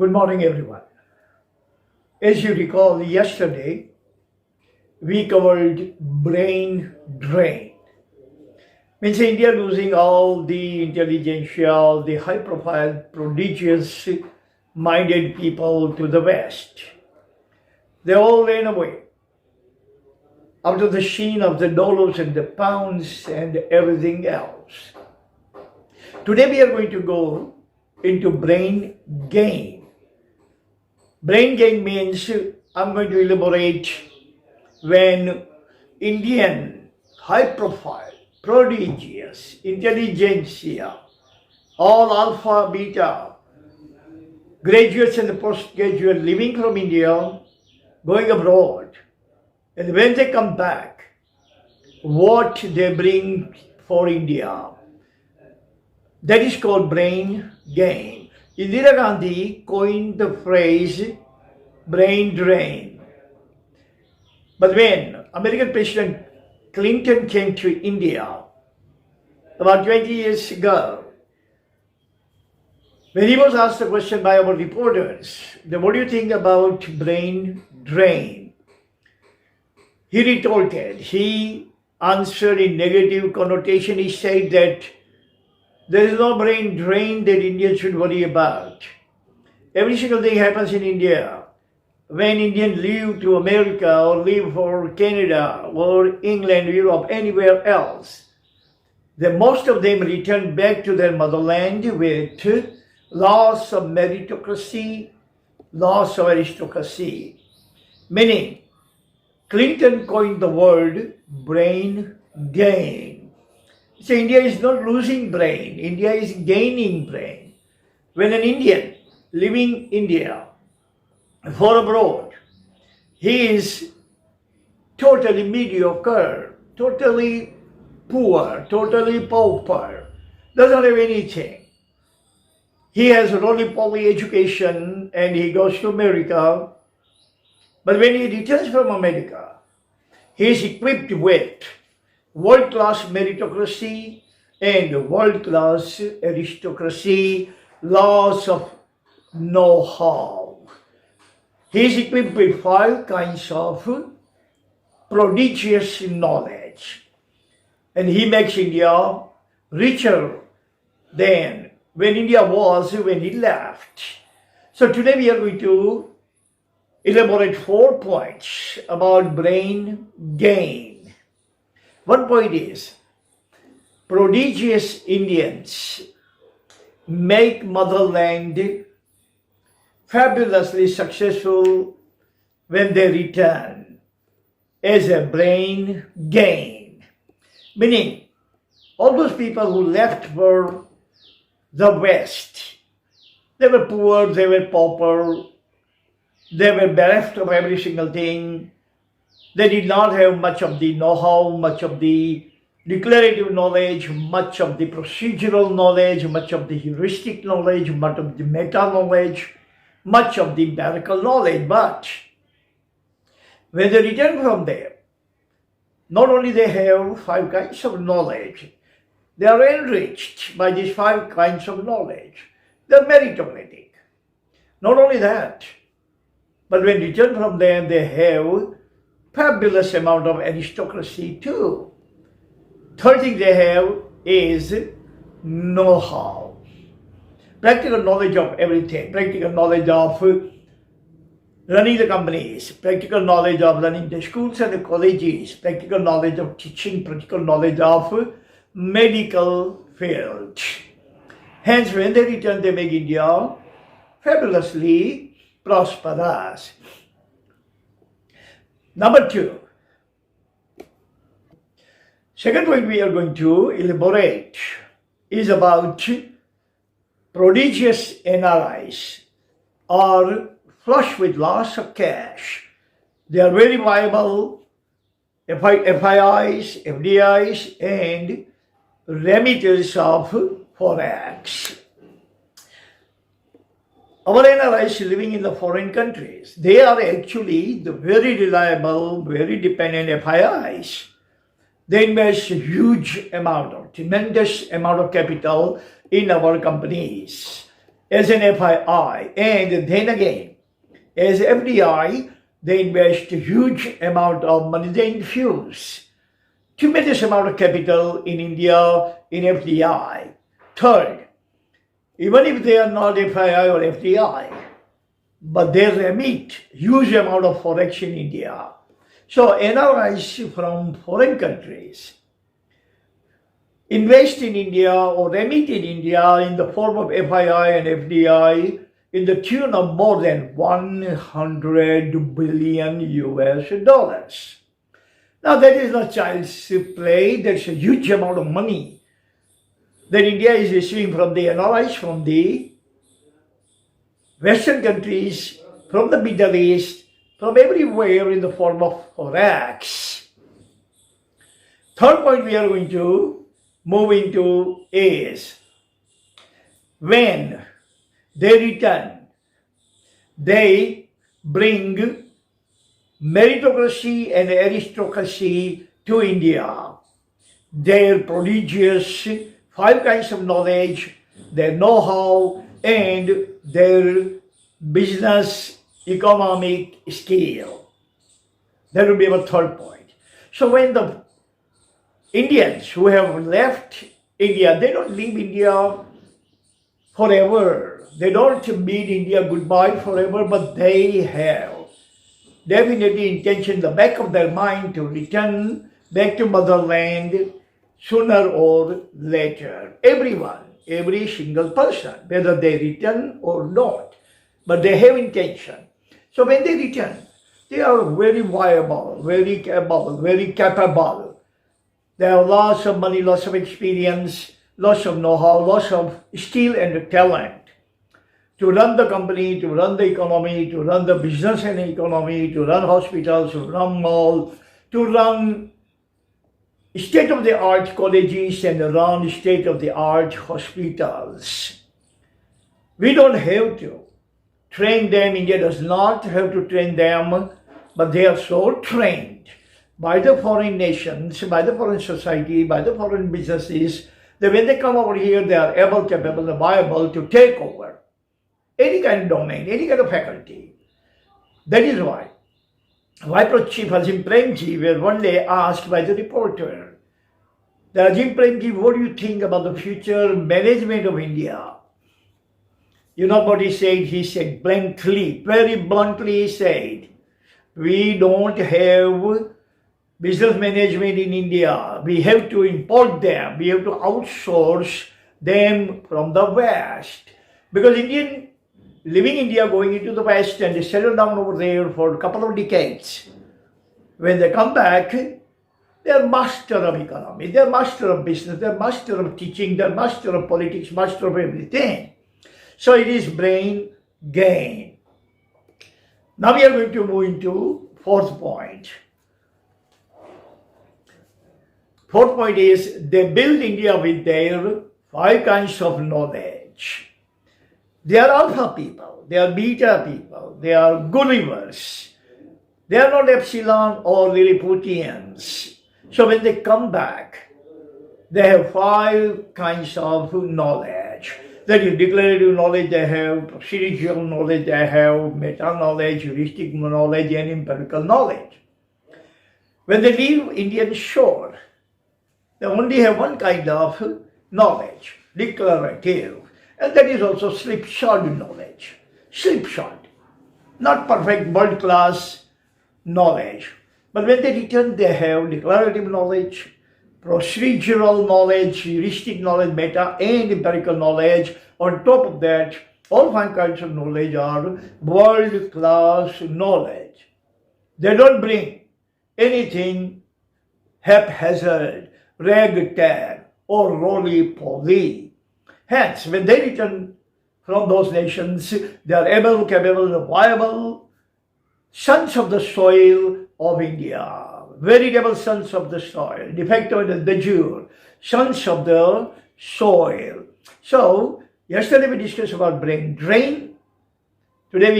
Good morning, everyone. As you recall, yesterday we covered brain drain. Means India losing all the intelligentsia, all the high-profile, prodigious-minded people to the West. They all ran away out of the sheen of the dollars and the pounds and everything else. Today we are going to go into brain gain. Brain gain means I'm going to elaborate when Indian high-profile, prodigious, intelligentsia, all alpha, beta, graduates and postgraduate living from India, going abroad, and when they come back, what they bring for India. That is called brain gain. Indira Gandhi coined the phrase brain drain. But when American President Clinton came to India about 20 years ago, when he was asked a question by our reporters, what do you think about brain drain? He retorted, he answered in negative connotation. He said that there is no brain drain that Indians should worry about. Every single thing happens in India. When Indians leave to America or leave for Canada or England, Europe, anywhere else, then most of them return back to their motherland with loss of meritocracy, loss of aristocracy. Meaning, Clinton coined the word brain gain. So India is not losing brain, India is gaining brain. When an Indian leaving India for abroad, he is totally mediocre, totally poor, totally pauper, doesn't have anything. He has roly-poly education and he goes to America. But when he returns from America, he is equipped with world-class meritocracy and world-class aristocracy, lots of know-how. He is equipped with 5 kinds of prodigious knowledge. And he makes India richer than when India was when he left. So today we are going to elaborate 4 points about brain gain. One point is, prodigious Indians make motherland fabulously successful when they return as a brain gain. Meaning, all those people who left for the West, they were poor, they were pauper, they were bereft of every single thing. They did not have much of the know-how, much of the declarative knowledge, much of the procedural knowledge, much of the heuristic knowledge, much of the meta-knowledge, much of the empirical knowledge. But when they return from there, not only they have 5 kinds of knowledge, they are enriched by these 5 kinds of knowledge. They are meritocratic. Not only that, but when return from them, they have fabulous amount of aristocracy too. Third thing they have is know-how. Practical knowledge of everything. Practical knowledge of running the companies. Practical knowledge of running the schools and the colleges. Practical knowledge of teaching. Practical knowledge of medical field. Hence, when they return, they make India fabulously prosperous. Number 2. Second point we are going to elaborate is about prodigious NRIs are flush with lots of cash. They are very viable FIIs, FDIs, and remitters of forex. Our NRIs living in the foreign countries, they are actually the very reliable, very dependent FIIs. They invest a huge amount, tremendous amount of capital in our companies. as an FII, and then again, as FDI, they invest a huge amount of money, they infuse tremendous amount of capital in India in FDI. Third, even if they are not FII or FDI, but they remit huge amount of forex in India. So NRIs from foreign countries invest in India or remit in India in the form of FII and FDI in the tune of more than 100 billion US dollars. Now that is not child's play, that's a huge amount of money that India is receiving from the NRIs, from the Western countries, from the Middle East, from everywhere in the form of forex. Third point we are going to move into is when they return, they bring meritocracy and aristocracy to India. Their prodigious 5 kinds of knowledge, their know-how, and their business economic skill. That will be our third point. So when the Indians who have left India, they don't leave India forever. They don't bid India goodbye forever, but they have definitely intention in the back of their mind to return back to motherland sooner or later. Everyone, every single person, whether they return or not, but they have intention. So when they return, they are very viable, very capable, They have lots of money, lots of experience, lots of know-how, lots of skill and talent to run the company, to run the economy, to run the business and economy, to run hospitals, to run malls, to run state-of-the-art colleges and run state-of-the-art hospitals. We don't have to train them. India does not have to train them, but they are so trained by the foreign nations, by the foreign society, by the foreign businesses, that when they come over here, they are able, capable, and viable to take over any kind of domain, any kind of faculty. That is why Vice Chief Azim Premji were one day asked by the reporter, Azim Premji, what do you think about the future management of India? You know what he said? He said bluntly, very bluntly he said, we don't have business management in India. We have to import them. We have to outsource them from the West. Because Indian, leaving India, going into the West and they settle down over there for a couple of decades. When they come back, they are master of economy, they are master of business, they are master of teaching, they are master of politics, master of everything. So it is brain gain. Now we are going to move into fourth point. Fourth point is they build India with their 5 kinds of knowledge. They are alpha people, they are beta people, they are Gullivers. They are not epsilon or Lilliputians. So when they come back, they have 5 kinds of knowledge. That is declarative knowledge they have, procedural knowledge they have, meta-knowledge, heuristic knowledge, and empirical knowledge. When they leave Indian shore, they only have 1 kind of knowledge, declarative. And that is also slipshod knowledge. Slipshod. Not perfect world-class knowledge. But when they return, they have declarative knowledge, procedural knowledge, heuristic knowledge, meta and empirical knowledge. On top of that, all 5 kinds of knowledge are world-class knowledge. They don't bring anything haphazard, ragtag, or roly-poly. Hence, when they return from those nations, they are able, capable, and viable sons of the soil of India. Veritable sons of the soil, de facto and de jure, sons of the soil. So, yesterday we discussed about brain drain. Today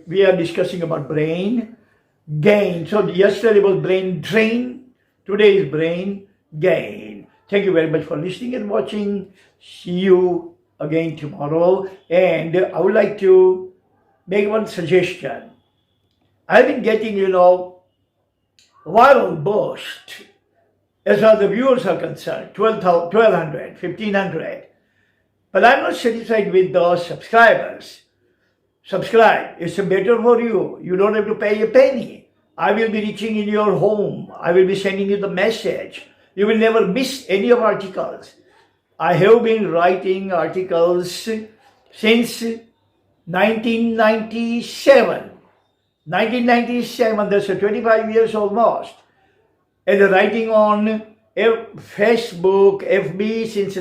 we are discussing about brain gain. So, yesterday was brain drain. Today is brain gain. Thank you very much for listening and watching. See you again tomorrow, and I would like to make one suggestion. I've been getting, viral burst as far as the viewers are concerned, 1,200, 1,500. But I'm not satisfied with the subscribers. Subscribe. It's better for you. You don't have to pay a penny. I will be reaching in your home. I will be sending you the message. You will never miss any of articles. I have been writing articles since 1997. 1997, that's 25 years almost. And writing on Facebook, FB since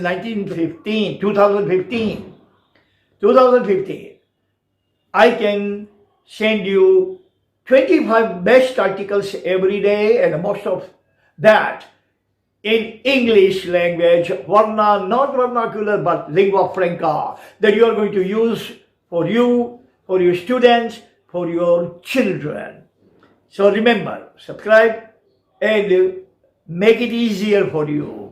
2015. I can send you 25 best articles every day, and most of that in English language, not vernacular, but lingua franca, that you are going to use for you, for your students, for your children. So remember, subscribe and make it easier for you.